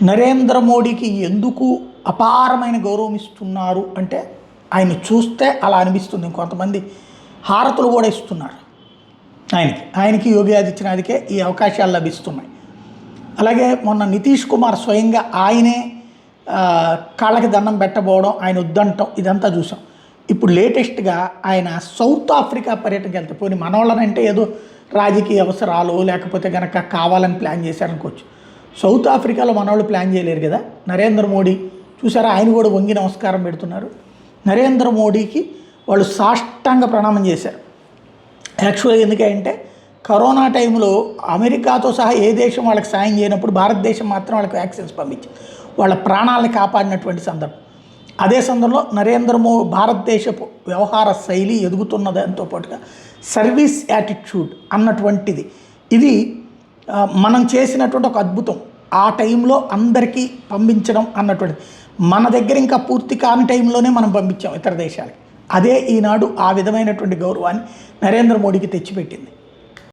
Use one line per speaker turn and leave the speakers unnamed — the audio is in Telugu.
నరేంద్ర మోడీకి ఎందుకు అపారమైన గౌరవం ఇస్తున్నారు అంటే ఆయన చూస్తే అలా అనిపిస్తుంది. కొంతమంది హారతులు కూడా ఇస్తున్నారు ఆయనకి యోగి ఆదిత్యనాథ్కే ఈ అవకాశాలు లభిస్తున్నాయి. అలాగే మొన్న నితీష్ కుమార్ స్వయంగా ఆయనే కాళ్ళకి దండం పెట్టబోవడం, ఆయన వద్దంటాం, ఇదంతా చూసాం. ఇప్పుడు లేటెస్ట్గా ఆయన సౌత్ ఆఫ్రికా పర్యటనకి వెళ్తే, పోనీ మనోళ్ళనంటే ఏదో రాజకీయ అవసరాలు లేకపోతే కనుక కావాలని ప్లాన్ చేశారనుకోవచ్చు. సౌత్ ఆఫ్రికాలో మనోళ్ళు ప్లాన్ చేయలేరు కదా. నరేంద్ర మోడీ చూసారా, ఆయన కూడా వంగి నమస్కారం పెడుతున్నారు. నరేంద్ర మోడీకి వాళ్ళు సాష్టాంగ ప్రణామం చేశారు. యాక్చువల్గా ఎందుకంటే కరోనా టైంలో అమెరికాతో సహా ఏ దేశం వాళ్ళకి సాయం చేయనప్పుడు భారతదేశం మాత్రం వాళ్ళకి వ్యాక్సిన్స్ పంపించింది, వాళ్ళ ప్రాణాలని కాపాడినటువంటి సందర్భం. అదే సందర్భంలో భారతదేశపు వ్యవహార శైలి ఎదుగుతున్న దాంతో పాటుగా సర్వీస్ యాటిట్యూడ్ అన్నటువంటిది ఇది మనం చేసినటువంటి ఒక అద్భుతం. ఆ టైంలో అందరికీ పంపించడం అన్నటువంటిది మన దగ్గర ఇంకా పూర్తి కాని టైంలోనే మనం పంపించాం ఇతర దేశాలకి. అదే ఈనాడు ఆ విధమైనటువంటి గౌరవాన్ని నరేంద్ర మోడీకి తెచ్చిపెట్టింది.